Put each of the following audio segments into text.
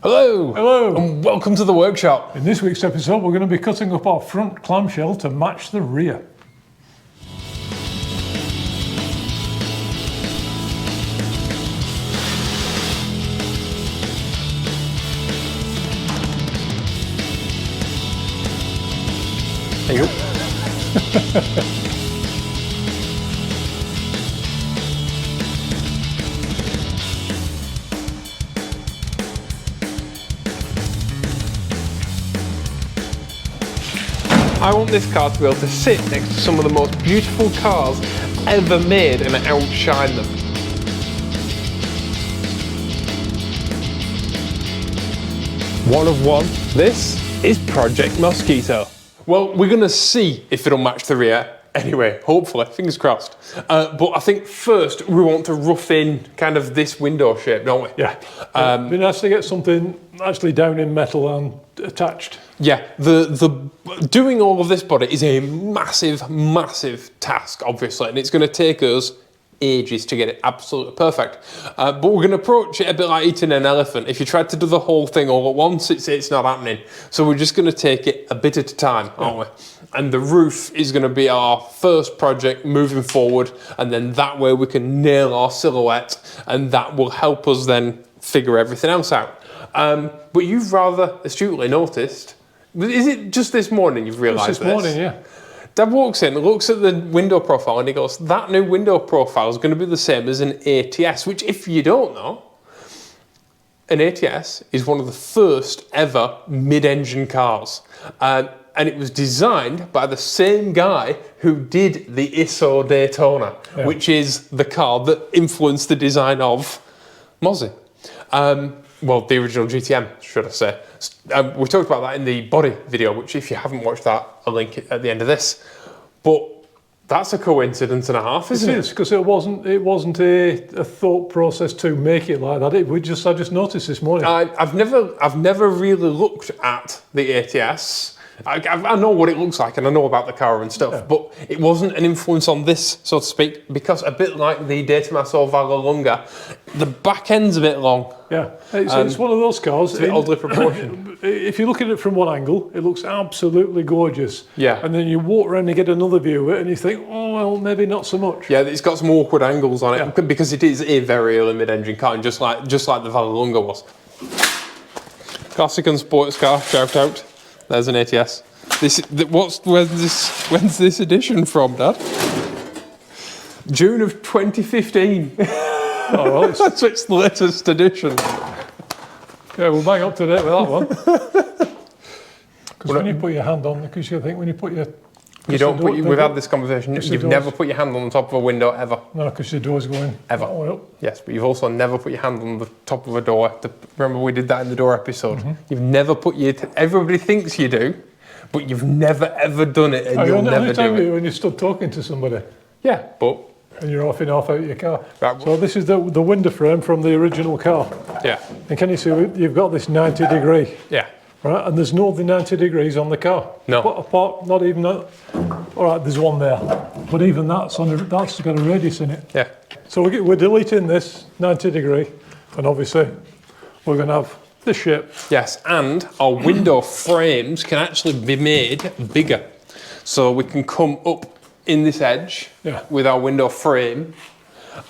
Hello! Hello! And welcome to the workshop. In this week's episode, we're going to be cutting up our front clamshell to match the rear. There you go. I want this car to be able to sit next to some of the most beautiful cars ever made and outshine them. One of one. This is Project Mosquito. Well, we're going to see if it'll match the rear. Anyway, hopefully, fingers crossed. But I think first we want to rough in kind of this window shape, don't we? Yeah. It'd be nice to get something actually down in metal and attached. Yeah, the doing all of this body is a massive, massive task, obviously, and it's going to take us ages to get it absolutely perfect. But we're going to approach it a bit like eating an elephant. If you tried to do the whole thing all at once, it's not happening. So we're just going to take it a bit at a time, aren't we? And the roof is going to be our first project moving forward, and then that way we can nail our silhouette, and that will help us then figure everything else out. But you've rather astutely noticed, is it just this morning you've realised this? This morning, yeah. Dad walks in, looks at the window profile, and he goes, that new window profile is going to be the same as an ATS, which if you don't know, an ATS is one of the first ever mid-engine cars. And it was designed by the same guy who did the ISO Daytona, which is the car that influenced the design of Mozzie. Well, the original GTM, should I say. We talked about that in the body video, which if you haven't watched that, I'll link it at the end of this. But that's a coincidence and a half, isn't it? It is, because it wasn't a thought process to make it like that. I just noticed this morning. I've never really looked at the ATS. I know what it looks like and I know about the car and stuff, but it wasn't an influence on this, so to speak, because a bit like the Datamasso Vallelunga, the back end's a bit long. Yeah, it's one of those cars. It's a bit oddly proportioned. If you look at it from one angle, it looks absolutely gorgeous. Yeah. And then you walk around and get another view of it and you think, oh, well, maybe not so much. Yeah, it's got some awkward angles on it because it is a very early mid-engine car, and just like the Vallelunga was. Classic and sports car, shout out. There's an ATS. When's this edition from, Dad? June of 2015. Oh, well, so it's the latest edition. Yeah, we'll bang up to date with that one. Because when you put your hand on, because you think when you put your... We've had this conversation, you've never put your hand on the top of a window, ever. No, because your door's going... Ever. Up. Yes, but you've also never put your hand on the top of a door. Remember we did that in the door episode? Mm-hmm. You've never put your... Everybody thinks you do, but you've never ever done it, and you'll never do it. When you stood talking to somebody. Yeah, but... And you're off out your car. Right. So this is the window frame from the original car. Yeah. And can you see, you've got this 90 degree. Yeah. Right, and there's no other 90 degrees on the car. No. But apart, not even that. All right, there's one there. But even that's got a radius in it. Yeah. So we're deleting this 90 degree, and obviously we're going to have this shape. Yes, and our window frames can actually be made bigger. So we can come up in this edge with our window frame.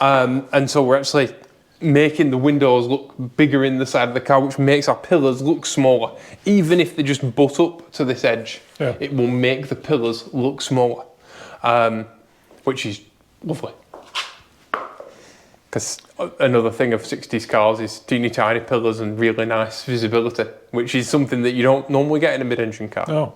And so we're actually making the windows look bigger in the side of the car, which makes our pillars look smaller. Even if they just butt up to this edge, it will make the pillars look smaller, which is lovely. Because another thing of 60s cars is teeny tiny pillars and really nice visibility, which is something that you don't normally get in a mid-engine car. No.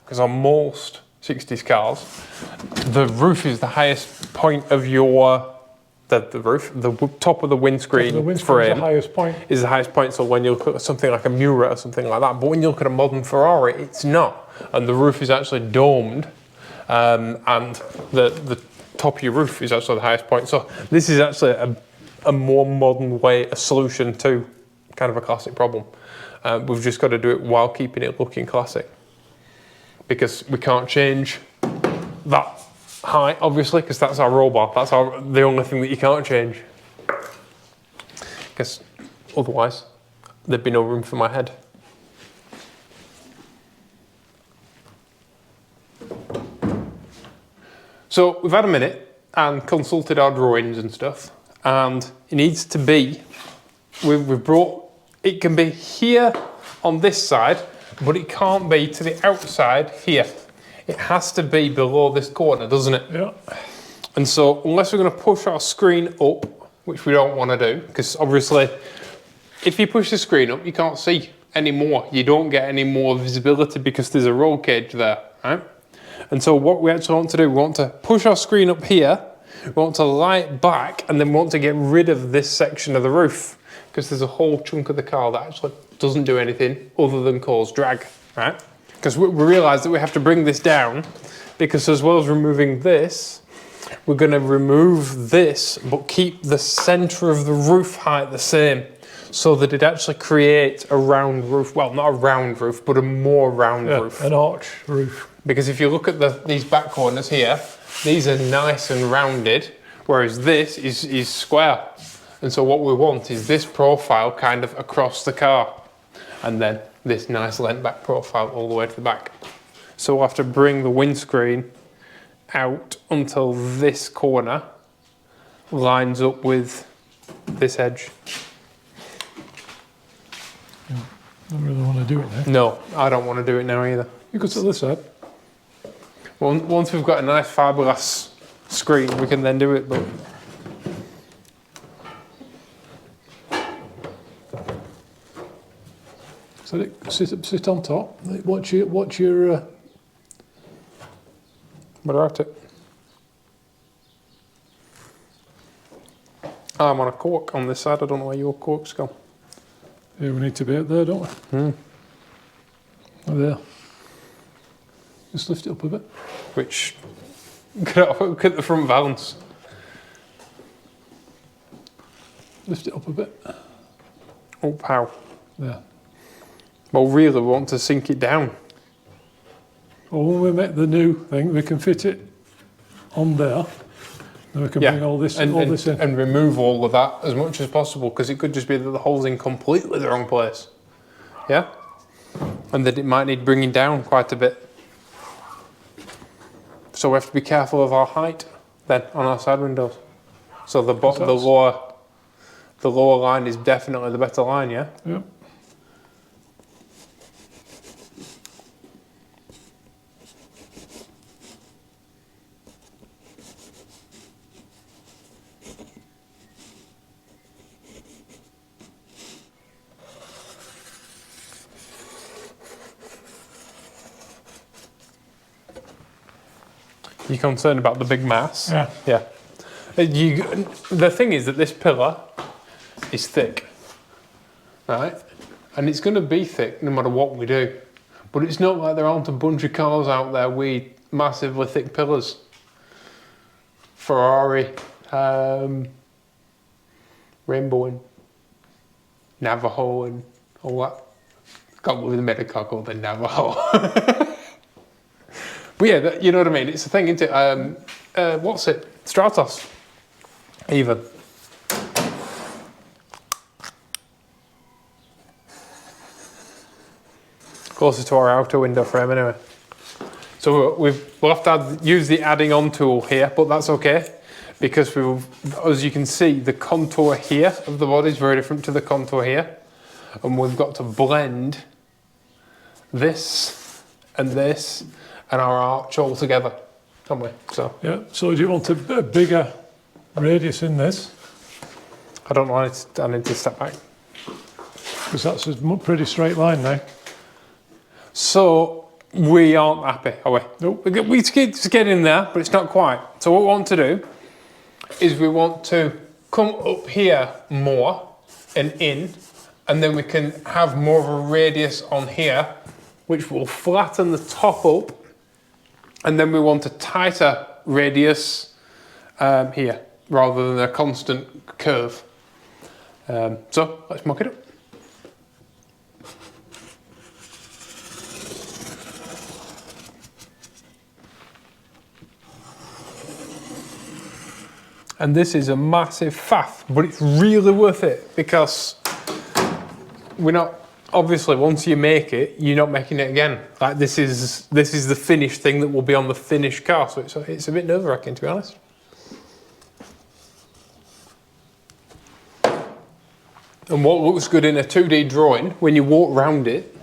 Because on most 60s cars, the roof is the highest point of your, the top of the windscreen frame is the highest point. Is the highest point. So when you look at something like a Miura or something like that, but when you look at a modern Ferrari, it's not. And the roof is actually domed, and the top of your roof is actually the highest point. So this is actually a more modern way, a solution to kind of a classic problem. We've just got to do it while keeping it looking classic, because we can't change that height, obviously, because that's our roll bar. That's the only thing that you can't change, because otherwise there'd be no room for my head. So we've had a minute and consulted our drawings and stuff, and it needs to be, we've brought, it can be here on this side, but it can't be to the outside here. It has to be below this corner, doesn't it? Yeah. And so unless we're going to push our screen up, which we don't want to do, because obviously if you push the screen up, you can't see anymore. You don't get any more visibility because there's a roll cage there, right? And so what we actually want to do, we want to push our screen up here, we want to lie it back, and then we want to get rid of this section of the roof, because there's a whole chunk of the car that actually doesn't do anything other than cause drag, right? Because we realise that we have to bring this down, because as well as removing this, we're going to remove this, but keep the centre of the roof height the same, so that it actually creates a round roof. Well, not a round roof, but a more round roof. An arch roof. Because if you look at these back corners here, these are nice and rounded, whereas this is square. And so what we want is this profile kind of across the car, and then this nice leant back profile all the way to the back. So we'll have to bring the windscreen out until this corner lines up with this edge. I don't really want to do it now. No, I don't want to do it now either. You could sit this side. Well, once we've got a nice fiberglass screen, we can then do it, but so sit on top. Watch your about it. I'm on a cork on this side. I don't know where your cork's gone. Yeah, we need to be out there, don't we? Oh, there. Just lift it up a bit. Which, look at the front valance. Lift it up a bit. Up how? There. Well, really, we want to sink it down. Well, when we make the new thing, we can fit it on there. Then we can bring all this in. And remove all of that as much as possible, because it could just be that the hole's in completely the wrong place. Yeah? And that it might need bringing down quite a bit. So we have to be careful of our height then on our side windows. So the lower line is definitely the better line, yeah? Yeah. You're concerned about the big mass? Yeah. Yeah. The thing is that this pillar is thick, right? And it's going to be thick no matter what we do. But it's not like there aren't a bunch of cars out there with massively thick pillars. Ferrari, Rainbow and Navajo and all that. Can't believe they made a car called the Navajo. But yeah, you know what I mean? It's a thing, isn't it? What's it? Stratos, even. Closer to our outer window frame anyway. So we'll have to use the adding on tool here, but that's okay. Because as you can see, the contour here of the body is very different to the contour here. And we've got to blend this and our arch all together, haven't we? So yeah. So do you want a bigger radius in this? I don't know. I need to step back because that's a pretty straight line now. So we aren't happy, are we? Nope. We get in there, but it's not quite. So what we want to do is we want to come up here more and in, and then we can have more of a radius on here, which will flatten the top up. And then we want a tighter radius here, rather than a constant curve. So let's mock it up. And this is a massive faff, but it's really worth it because we're not, obviously once you make it, you're not making it again. Like this is the finished thing that will be on the finished car, so it's a bit nerve-wracking, to be honest. And what looks good in a 2D drawing, when you walk around it,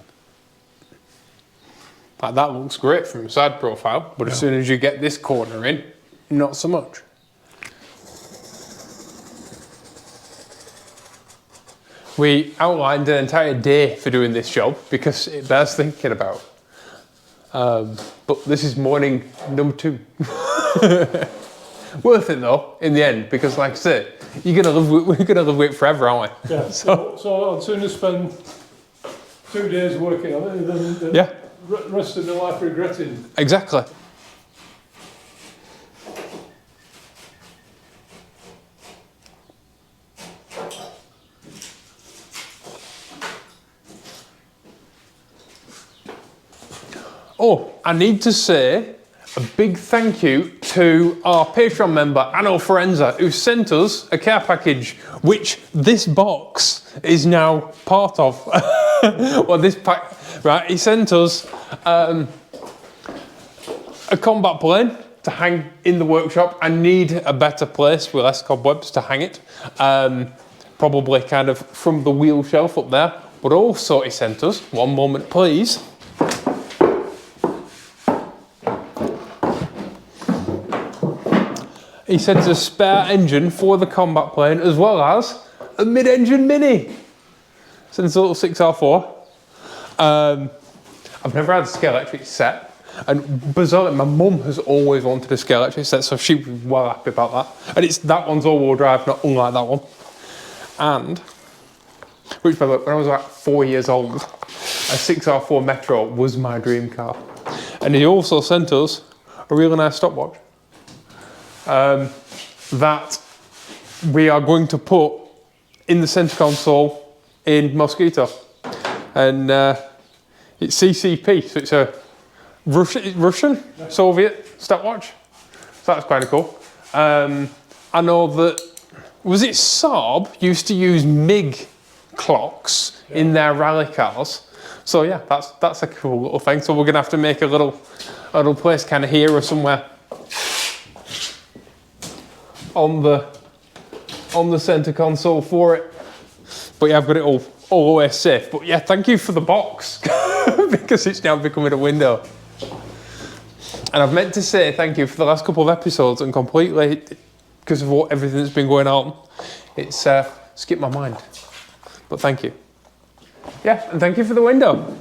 like that looks great from a side profile, but as soon as you get this corner in, not so much. We outlined an entire day for doing this job because it bears thinking about. But this is morning number 2. Worth it though, in the end, because like I said, we're gonna live with it forever, aren't we? Yeah. So I'd sooner spend 2 days working on it than rest of my life regretting. Exactly. Oh, I need to say a big thank you to our Patreon member, Anno Forenza, who sent us a care package, which this box is now part of. Well, this pack, right, he sent us a combat plane to hang in the workshop. I need a better place with less cobwebs to hang it. Probably kind of from the wheel shelf up there. But also he sent us, one moment please, he sent us a spare engine for the combat plane as well as a mid-engine mini. Sends a little 6R4. I've never had a Scalextric set, and bizarrely my mum has always wanted a Scalextric set, so she was well happy about that. And that one's all-wheel drive, not unlike that one. And, which by the way, when I was about 4 years old, a 6R4 Metro was my dream car. And he also sent us a really nice stopwatch. That we are going to put in the center console in Mosquito, and it's CCP, so it's a Russian Soviet stopwatch, so that's quite cool. I know that, was it Saab used to use MiG clocks in their rally cars, so yeah, that's a cool little thing. So we're gonna have to make a little place kind of here or somewhere on the center console for it. But yeah, I've got it all always safe. But yeah, thank you for the box because it's now becoming a window. And I've meant to say thank you for the last couple of episodes, and completely, because of everything that's been going on, it's skipped my mind. But thank you. Yeah, and thank you for the window.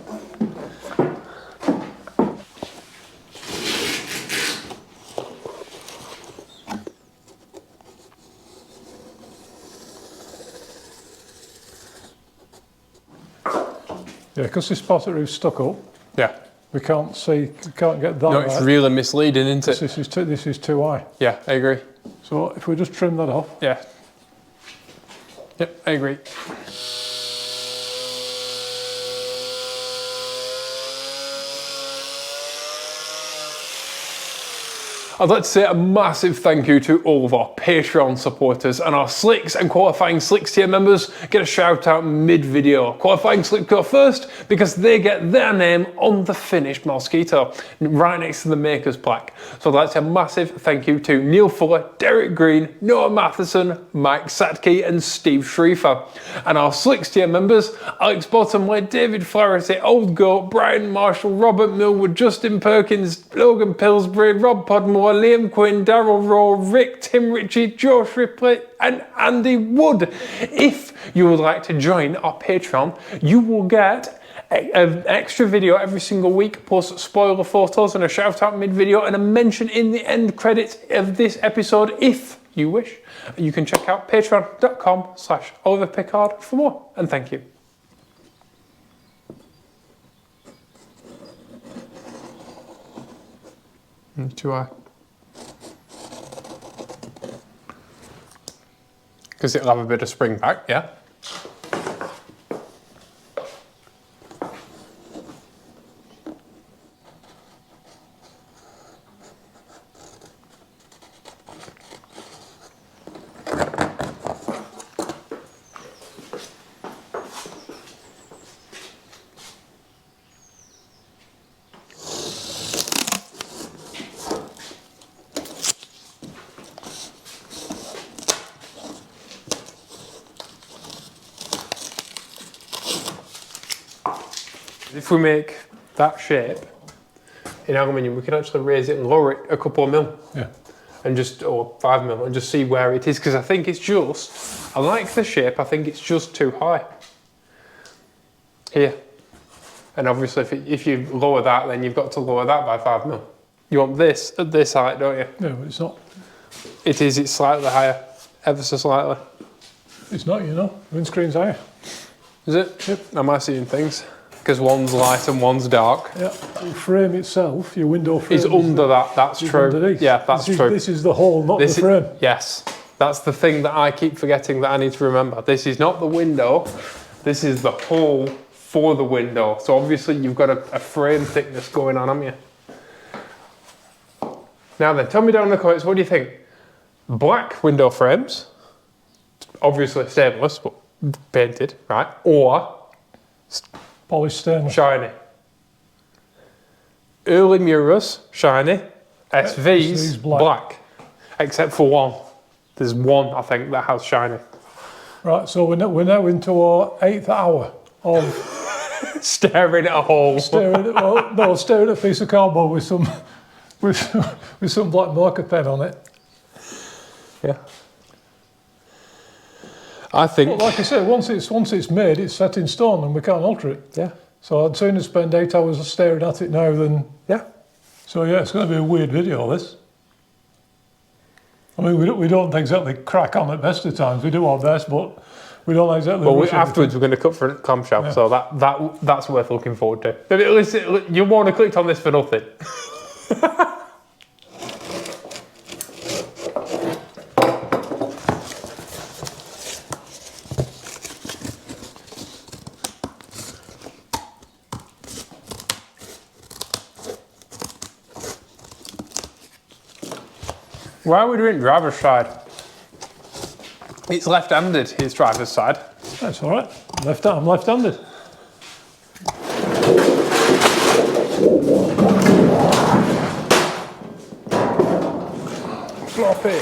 Yeah, because this part of the roof's stuck up. Yeah. We can't get that. No, it's really misleading, isn't it? This is too high. Yeah, I agree. So if we just trim that off. Yeah. Yep, I agree. I'd like to say a massive thank you to all of our Patreon supporters, and our Slicks and Qualifying Slicks tier members get a shout out mid-video. Qualifying Slicks go first because they get their name on the finished Mosquito, right next to the maker's plaque. So I'd like to say a massive thank you to Neil Fuller, Derek Green, Noah Matheson, Mike Satke and Steve Shriefer. And our Slicks tier members, Alex Bottomley, David Flaherty, Old Goat, Brian Marshall, Robert Millwood, Justin Perkins, Logan Pillsbury, Rob Podmore, Liam Quinn, Darryl Rowe, Rick, Tim Ritchie, Josh Ripley and Andy Wood. If you would like to join our Patreon, you will get an extra video every single week, plus spoiler photos and a shout out mid-video and a mention in the end credits of this episode if you wish. You can check out patreon.com/oliverpickard for more, and thank you. Too high. Because it'll have a bit of spring back, yeah? If we make that shape in aluminium, we can actually raise it and lower it a couple of mil. Yeah. And just, or 5 mil, and just see where it is. Because I think it's just, I like the shape, I think it's just too high. Here. And obviously if you lower that, then you've got to lower that by 5 mil. You want this at this height, don't you? No, but it's not. It is, it's slightly higher, ever so slightly. It's not, you know, windscreen's higher. Is it? Yep. Am I seeing things? Because one's light and one's dark. Yeah, the frame itself, your window frame... is under that, that's true. Underneath. Yeah, that's true. This is the hole, not the frame. Yes, that's the thing that I keep forgetting that I need to remember. This is not the window, this is the hole for the window. So obviously you've got a frame thickness going on, haven't you? Now then, tell me down in the comments, what do you think? Black window frames, obviously stainless, but painted, right? Or polished stainless. Shiny. Early mirrors, shiny. SV's black. Except for one. There's one, I think, that has shiny. Right, so we're now into our 8th hour of... staring at a hole. Staring at a piece of cardboard with some black marker pen on it. Yeah. I think... But like I said, once it's made, it's set in stone and we can't alter it. Yeah. So I'd sooner spend 8 hours staring at it now than... Yeah. So yeah, it's going to be a weird video, this. I mean, we don't exactly crack on at best of times. We do our best, but we don't exactly... Well, afterwards we're going to cut for clamshell, yeah. So that's worth looking forward to. But at least you won't have clicked on this for nothing. Why are we doing driver's side? It's left-handed, his driver's side. That's all right. I'm left-handed. Floppy.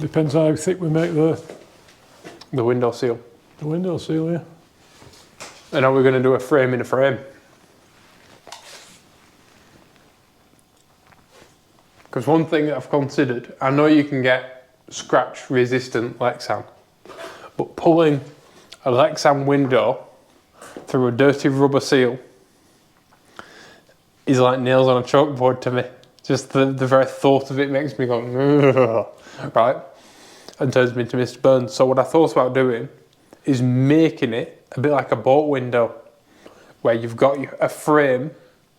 Depends how thick we make the window seal. The window seal, yeah. And are we going to do a frame in a frame? Because one thing that I've considered, I know you can get scratch resistant Lexan, but pulling a Lexan window through a dirty rubber seal is like nails on a chalkboard to me. Just the very thought of it makes me go, right? And turns me into Mr. Burns. So what I thought about doing is making it a bit like a boat window, where you've got a frame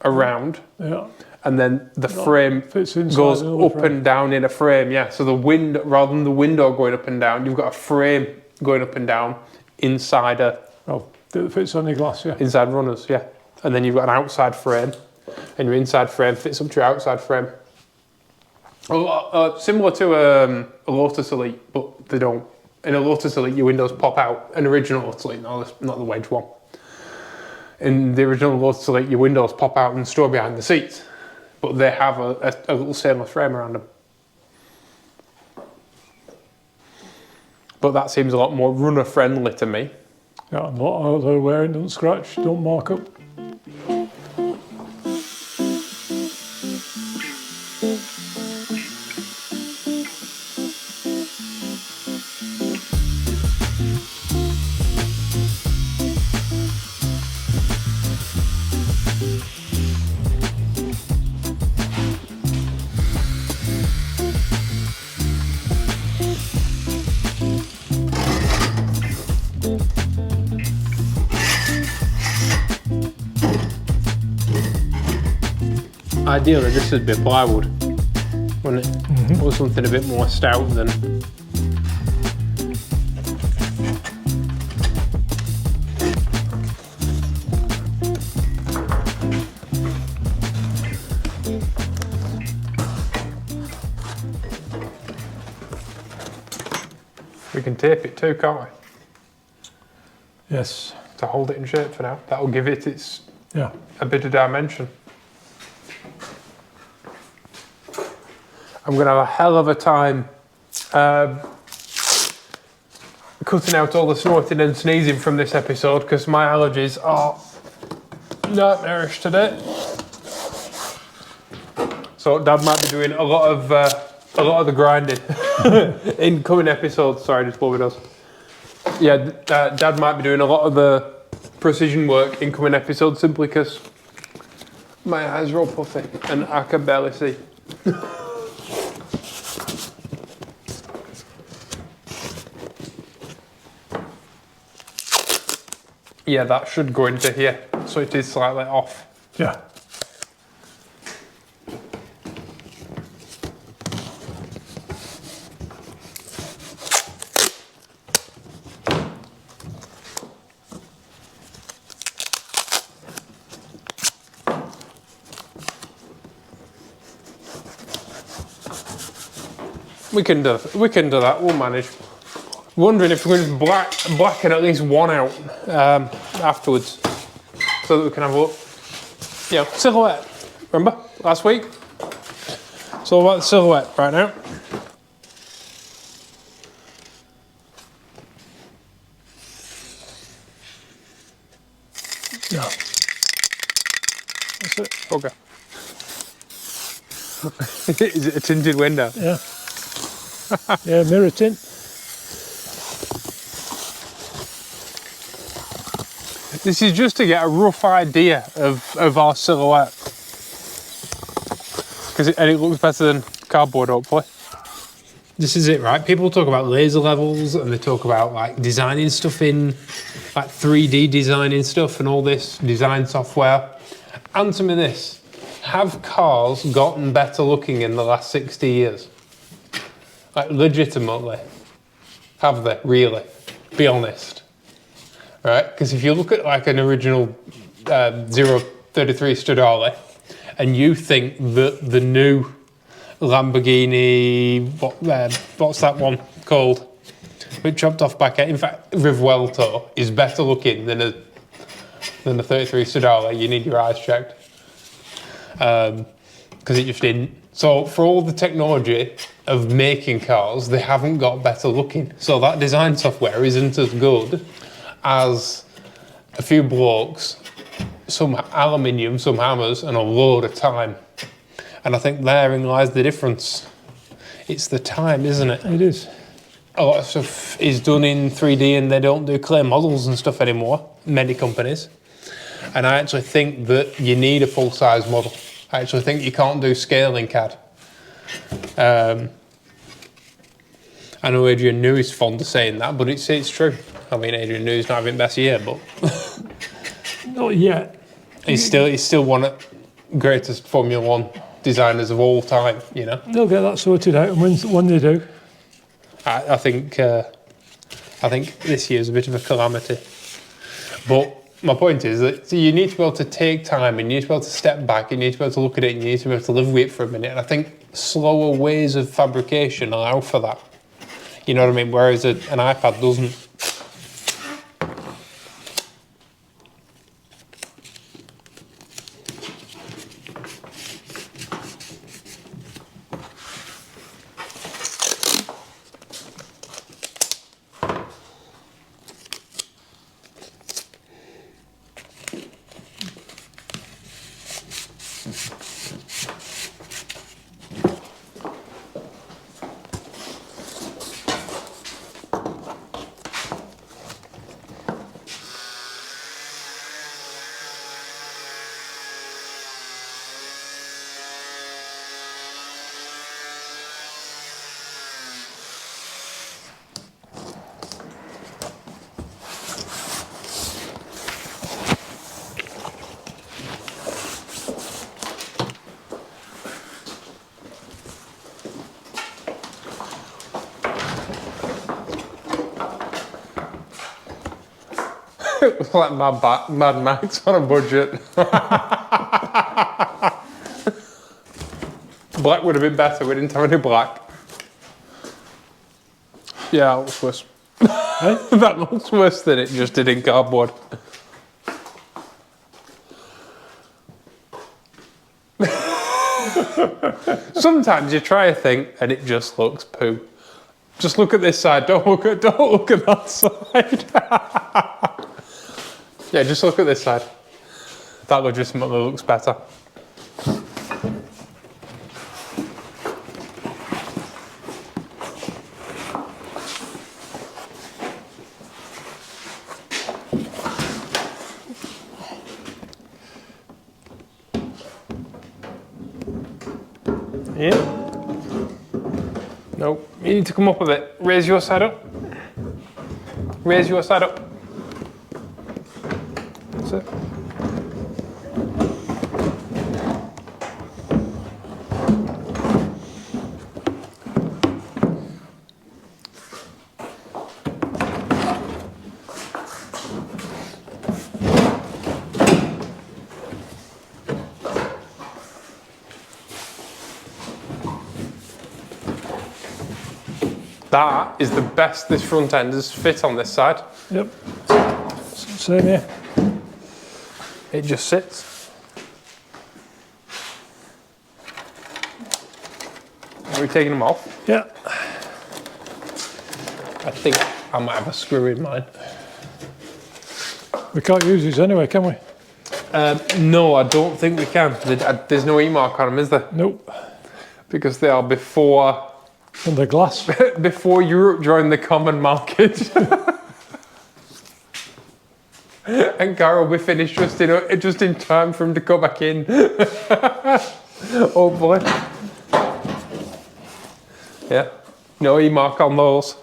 around, yeah. And then the frame goes up and down in a frame, yeah. So the window, rather than the window going up and down, you've got a frame going up and down inside that fits on your glass, yeah. Inside runners, yeah. And then you've got an outside frame, and your inside frame fits up to your outside frame. Similar to a Lotus Elite, but they don't. In a Lotus Elite, your windows pop out. An original Lotus Elite, not the wedge one. In the original Lotus Elite, your windows pop out and store behind the seats. But they have a little stainless frame around them. But that seems a lot more runner friendly to me. Yeah, a lot of the wearing, don't scratch, don't mark up. Ideally, this would be plywood, wouldn't it? Mm-hmm. Or something a bit more stout than... We can tape it too, can't we? Yes. To hold it in shape for now. That'll give it a bit of dimension. I'm going to have a hell of a time cutting out all the snorting and sneezing from this episode because my allergies are nightmarish today. So Dad might be doing a lot of the grinding in coming episodes. Sorry, just what it does. Yeah, Dad might be doing a lot of the precision work in coming episodes simply because my eyes are all puffy and I can barely see. Yeah, that should go into here, so it is slightly off. Yeah. We can do that. We'll manage. Wondering if we're going to blacken at least one out afterwards, so that we can have a look. Yeah, silhouette. Remember last week? It's all about the silhouette right now. Yeah. That's it. Okay. Is it a tinted window? Yeah. Yeah, mirror tint. This is just to get a rough idea of our silhouette. And it looks better than cardboard, hopefully. This is it, right? People talk about laser levels and they talk about like designing stuff in, like 3D designing stuff and all this design software. Answer me this. Have cars gotten better looking in the last 60 years? Like legitimately. Have they, really? Be honest. Right? Because if you look at like an original 033 Stradale and you think that the new Lamborghini, what's that one called? Which chopped off back end. In fact, Rivuelto is better looking than a 33 Stradale. You need your eyes checked. Because it just didn't. So for all the technology of making cars, they haven't got better looking. So that design software isn't as good as a few blokes, some aluminium, some hammers, and a load of time. And I think therein lies the difference. It's the time, isn't it? It is. A lot of stuff is done in 3D and they don't do clay models and stuff anymore, many companies. And I actually think that you need a full-size model. I actually think you can't do scaling CAD. I know Adrian New is fond of saying that, but it's true. I mean, Adrian New's not having the best year, but not yet. He's still one of the greatest Formula One designers of all time. You know, they'll get that sorted out, and when they do, I think this year's a bit of a calamity. But my point is that you need to be able to take time, and you need to be able to step back, and you need to be able to look at it, and you need to be able to live with it for a minute. And I think slower ways of fabrication allow for that. You know what I mean? Whereas an iPad doesn't. It was like Mad Max on a budget. Black would have been better. We didn't have any black. Yeah, that looks worse. That looks worse than it just did in cardboard. Sometimes you try a thing and it just looks poo. Just look at this side. Don't look at that side. Yeah, just look at this side. That legitimately looks better. Yeah. Nope. You need to come up a bit. Raise your side up. Raise your side up. That's it. That is the best this front end has fit on this side. Yep. Same here. It just sits. Are we taking them off? Yeah. I think I might have a screw in mine. We can't use these anyway, can we? No, I don't think we can. There's no E-mark on them, is there? Nope. Because they are before... And the glass. Before Europe joined the common market. And Carol will be finished just in time for him to go back in. Oh boy. Yeah, no E-mark on those.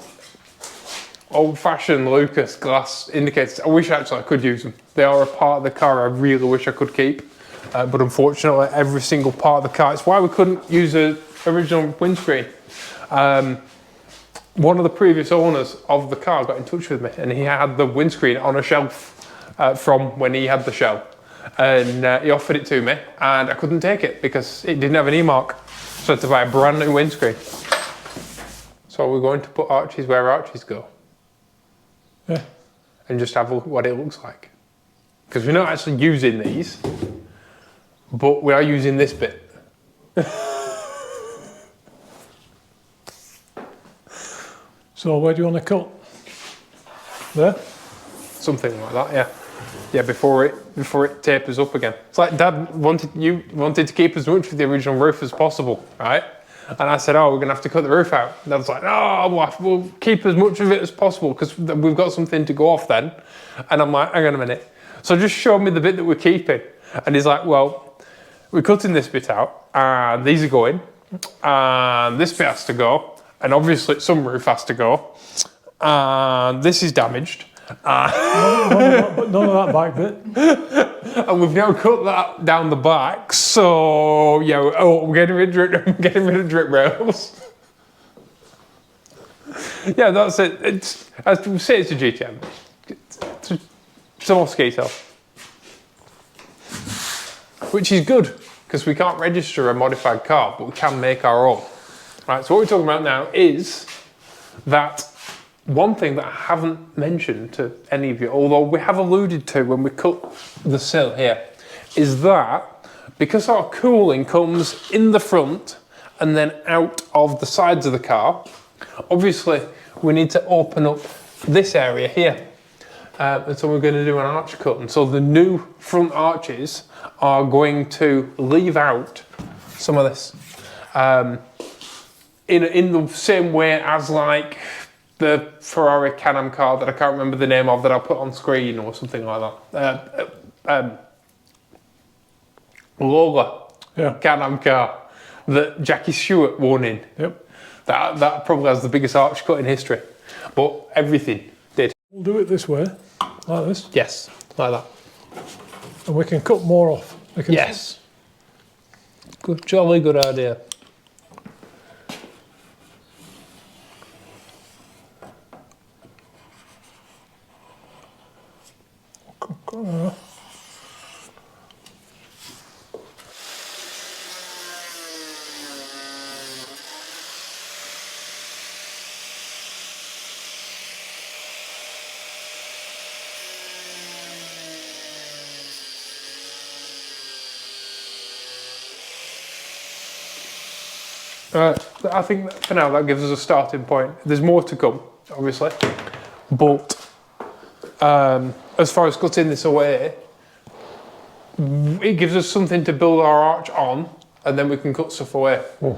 Old-fashioned Lucas glass indicators. I wish actually I could use them. They are a part of the car I really wish I could keep. But unfortunately, every single part of the car. It's why we couldn't use an original windscreen. One of the previous owners of the car got in touch with me and he had the windscreen on a shelf from when he had the show, and he offered it to me and I couldn't take it because it didn't have an E-mark, so I had to buy a brand new windscreen. So we're going to put arches where arches go. Yeah. And just have a look at what it looks like, because we're not actually using these, but we are using this bit. So where do you want to cut? There? Something like that, yeah. Yeah, before it tapers up again. It's like Dad wanted to keep as much of the original roof as possible, right? And I said, oh, we're gonna have to cut the roof out. And Dad's like, no, we'll keep as much of it as possible because we've got something to go off then. And I'm like, hang on a minute. So just show me the bit that we're keeping. And he's like, well, we're cutting this bit out and these are going and this bit has to go. And obviously some roof has to go. And this is damaged. None of that back bit. And we've now cut that down the back. So yeah, we're getting rid of drip rails. Yeah, that's it. It's, as we say, it's a GTM. It's a Mosquito. Which is good, because we can't register a modified car, but we can make our own. Right, so what we're talking about now is that one thing that I haven't mentioned to any of you, although we have alluded to when we cut the sill here, is that because our cooling comes in the front and then out of the sides of the car, obviously we need to open up this area here. And so we're going to do an arch cut. And so the new front arches are going to leave out some of this. In the same way as like the Ferrari Can-Am car that I can't remember the name of that I'll put on screen or something like that. Lola Can-Am car that Jackie Stewart won in. Yep. That probably has the biggest arch cut in history. But everything did. We'll do it this way, like this. Yes, like that. And we can cut more off. Yes. Good, jolly good idea. I think that for now that gives us a starting point. There's more to come, obviously, but as far as cutting this away, it gives us something to build our arch on, and then we can cut stuff away. Oh.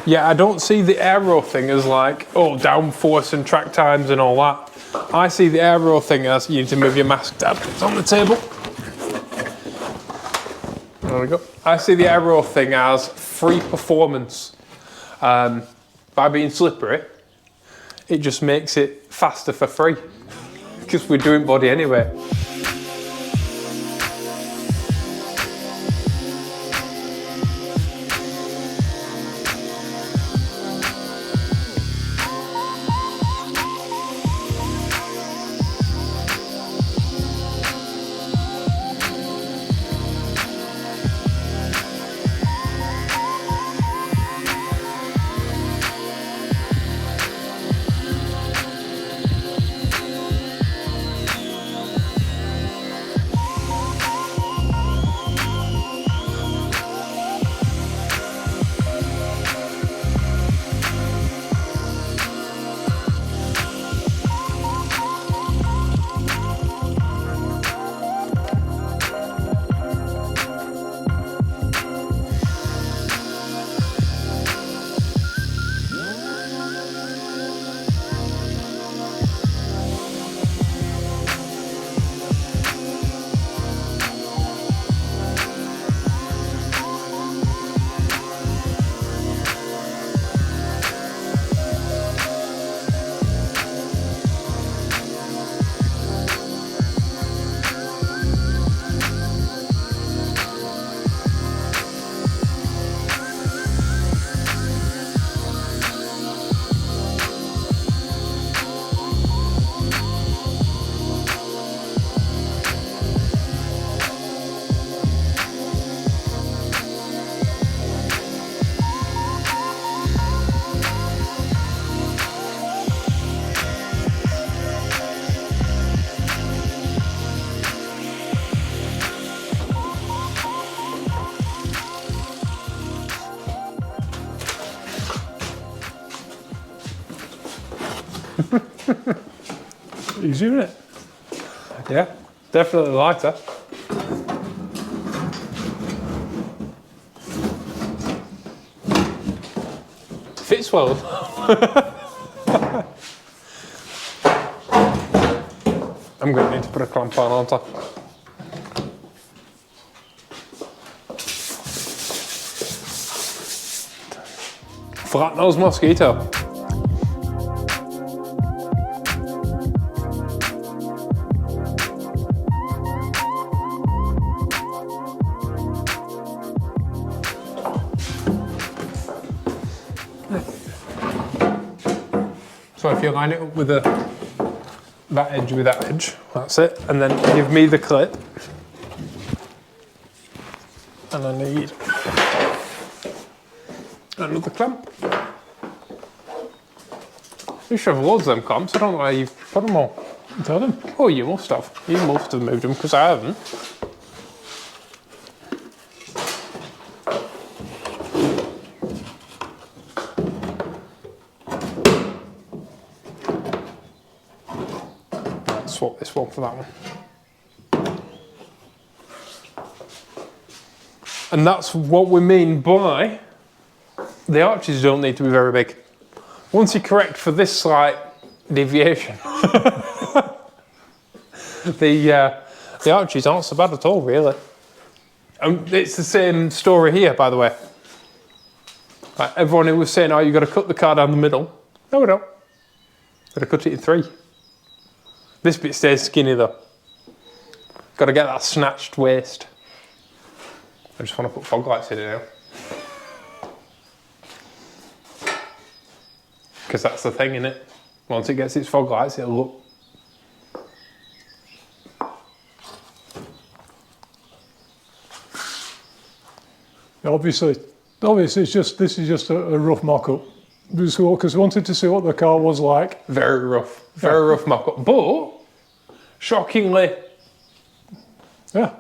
Yeah, I don't see the aero thing as like, oh, downforce and track times and all that. I see the aero thing as you need to move your mask, Dad. It's on the table. There we go. I see the aero thing as free performance. By being slippery, it just makes it faster for free because we're doing body anyway. Easy, isn't it? Yeah, definitely lighter. Fits well. I'm going to need to put a clamp on, aren't I? Flat-nosed mosquito. So if you line it up with that edge with that edge, that's it. And then give me the clip. And I need another clamp. You should have loads of them clamps. I don't know why you've put them all. Got them? Oh, you must have. You must have moved them because I haven't. Swap this one for that one. And that's what we mean by the arches don't need to be very big. Once you correct for this slight deviation, the arches aren't so bad at all, really. And it's the same story here, by the way. Like everyone who was saying, oh, you've got to cut the car down the middle. No, we don't. Got to cut it in 3. This bit stays skinny though. Got to get that snatched waist. I just want to put fog lights in it now. Because that's the thing, innit? Once it gets its fog lights, it'll look. Obviously, Obviously, this is just a rough mock-up. Because we wanted to see what the car was like. Very rough mock-up. But, shockingly... Yeah,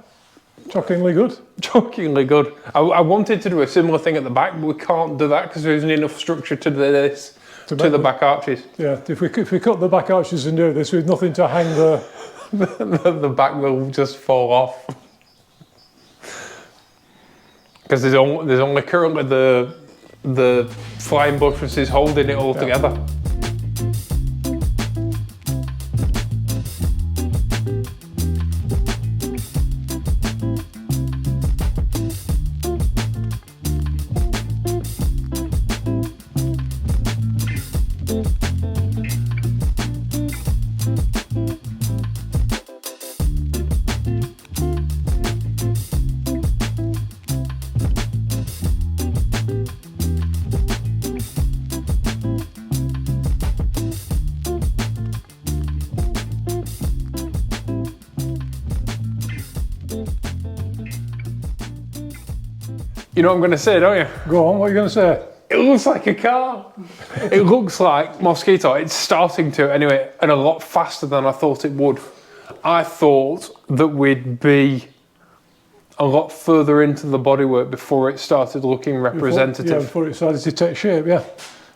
shockingly good. Shockingly good. I wanted to do a similar thing at the back, but we can't do that because there isn't enough structure to do this, to the back arches. Yeah, if we cut the back arches and do this with nothing to hang the... the back will just fall off. Because there's only currently the flying buttresses holding it all together. You know what I'm going to say, don't you? Go on, what are you going to say? It looks like a car. It looks like Mosquito. It's starting to, anyway, and a lot faster than I thought it would. I thought that we'd be a lot further into the bodywork before it started looking representative. Before it started to take shape, yeah.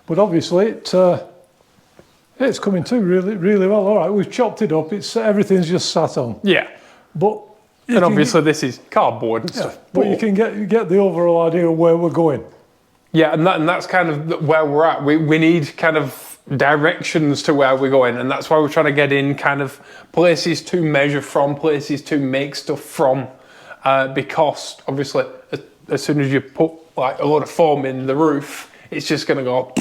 But obviously, it's coming too really well. All right, we've chopped it up. Everything's just sat on. Yeah. But... And obviously this is cardboard and stuff. But you can get the overall idea of where we're going. Yeah, and that's kind of where we're at. We need kind of directions to where we're going, and that's why we're trying to get in kind of places to measure from, places to make stuff from, because obviously as soon as you put like a lot of foam in the roof, it's just going to go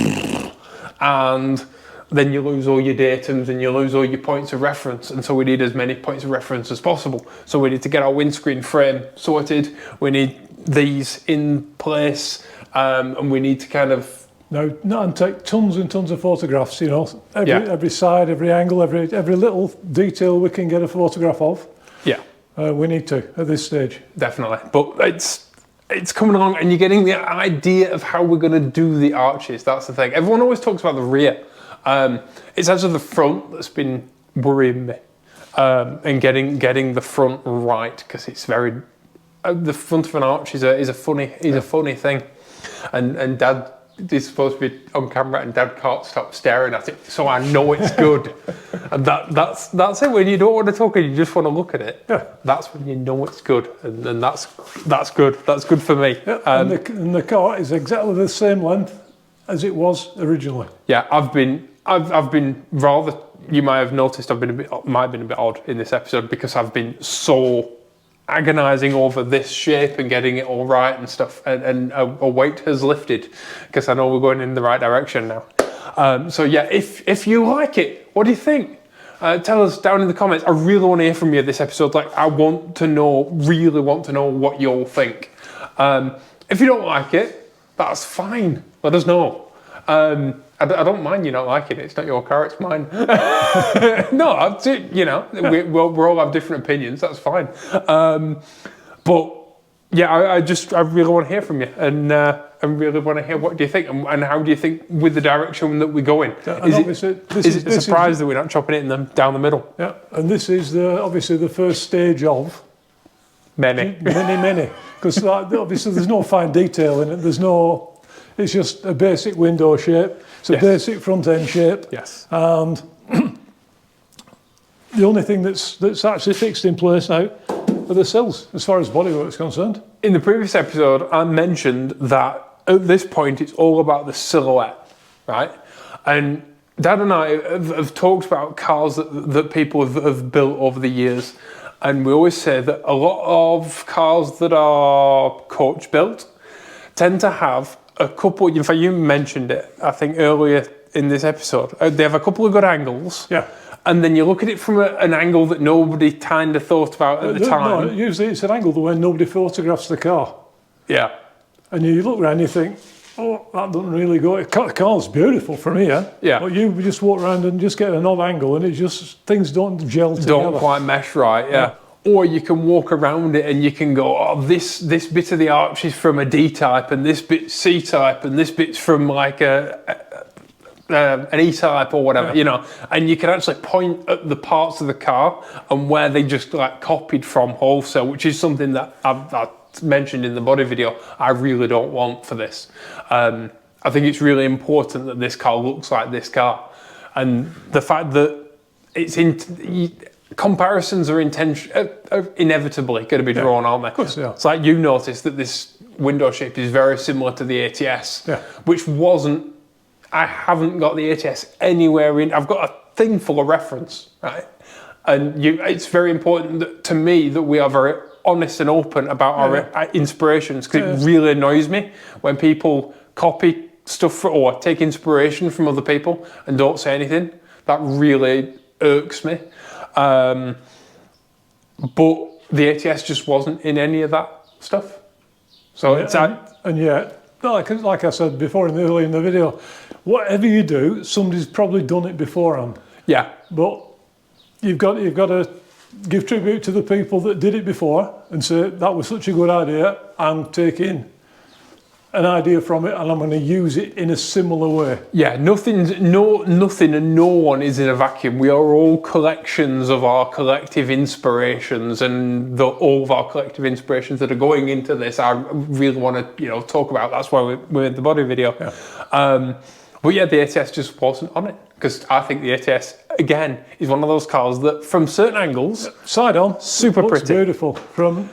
and then you lose all your datums and you lose all your points of reference, and so we need as many points of reference as possible. So we need to get our windscreen frame sorted, we need these in place, and we need to kind of... and take tons and tons of photographs, you know, every side, every angle, every little detail we can get a photograph of. Yeah. We need to, at this stage. Definitely, but it's coming along and you're getting the idea of how we're going to do the arches, that's the thing. Everyone always talks about the rear. It's actually the front that's been worrying me, and getting the front right, because it's very the front of an arch is a funny thing, and Dad is supposed to be on camera and Dad can't stop staring at it, so I know it's good. And that's it. When you don't want to talk and you just want to look at it, that's when you know it's good, and that's good. That's good for me. Yeah, and the car is exactly the same length as it was originally. Yeah, I've been rather, you might have noticed might have been a bit odd in this episode because I've been so agonising over this shape and getting it all right and stuff, and a weight has lifted because I know we're going in the right direction now. So yeah, if you like it, what do you think? Tell us down in the comments. I really want to hear from you this episode. Like, I really want to know what you all think. If you don't like it, that's fine. Let us know. I don't mind you not liking it. It's not your car, it's mine. No, you know, we'll all have different opinions. That's fine. But yeah, I really want to hear from you, and I really want to hear what do you think, and how do you think with the direction that we're going? Is it a surprise that we're not chopping it down the middle? Yeah, and this is obviously the first stage of many. Because obviously there's no fine detail in it. It's just a basic window shape. It's a basic front end shape. Yes. And the only thing that's actually fixed in place now are the sills, as far as bodywork is concerned. In the previous episode, I mentioned that at this point it's all about the silhouette, right? And Dad and I have talked about cars that people have built over the years, and we always say that a lot of cars that are coach built tend to have a couple, in fact you mentioned it, I think earlier in this episode, they have a couple of good angles. Yeah. And then you look at it from an angle that nobody kind of thought about at the time. No, usually it's an angle where nobody photographs the car. Yeah. And you look around and you think, oh, that doesn't really go. The car's beautiful from here. Yeah. But you just walk around and just get an odd angle and it just, things don't gel together. Don't quite mesh right, yeah. or you can walk around it and you can go, oh, this bit of the arch is from a D type, and this bit's C type, and this bit's from like an E-type or whatever, you know, and you can actually point at the parts of the car and where they just like copied from wholesale, which is something that I've mentioned in the body video. I really don't want for this. I think it's really important that this car looks like this car, and the fact that it's comparisons are inevitably going to be drawn, aren't they? Of course they are. It's like you noticed that this window shape is very similar to the ATS, which wasn't. I haven't got the ATS anywhere in. I've got a thing full of reference, right? And it's very important to me that we are very honest and open about our inspirations, because it really annoys me when people copy stuff or take inspiration from other people and don't say anything. That really irks me. But the ATS just wasn't in any of that stuff. So like I said before earlier in the video, whatever you do, somebody's probably done it beforehand. Yeah. But you've got to give tribute to the people that did it before and say, that was such a good idea, I'm taking an idea from it and I'm going to use it in a similar way. Yeah, nothing and no one is in a vacuum. We are all collections of our collective inspirations, and all of our collective inspirations that are going into this, I really want to talk about. That's why we made the body video. Yeah. But yeah, the ATS just wasn't on it, because I think the ATS, again, is one of those cars that from certain angles, side on, super pretty. Beautiful. From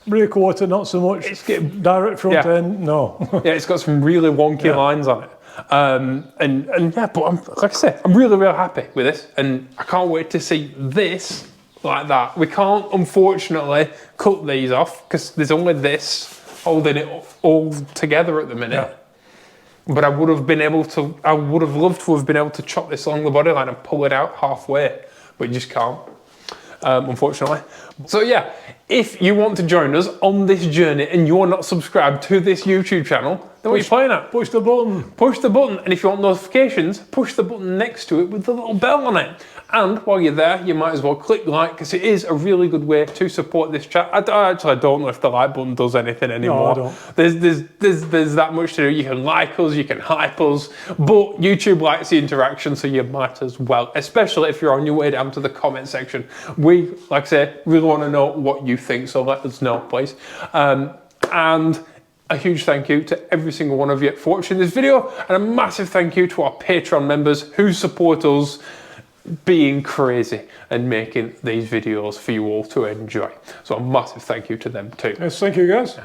rear quarter, not so much. It's direct front end, no. Yeah, it's got some really wonky lines on it. And yeah, but like I said, I'm really, really happy with this, and I can't wait to see this like that. We can't, unfortunately, cut these off, because there's only this holding it all together at the minute. Yeah. But I would have loved to have been able to chop this along the bodyline and pull it out halfway, but you just can't, unfortunately. So yeah, if you want to join us on this journey and you're not subscribed to this YouTube channel, then what are you playing at? Push the button. Push the button, and if you want notifications, push the button next to it with the little bell on it. And while you're there, you might as well click like, because it is a really good way to support this chat. I actually don't know if the like button does anything anymore. No, I don't. There's that much to do. You can like us, you can hype us, but YouTube likes the interaction, so you might as well, especially if you're on your way down to the comment section. We, like I said, really want to know what you think, so let us know, please. And a huge thank you to every single one of you for watching this video, and a massive thank you to our Patreon members who support us being crazy and making these videos for you all to enjoy. So a massive thank you to them too. Yes, thank you guys.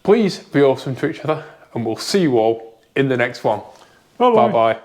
Please be awesome to each other, and we'll see you all in the next one. Bye bye.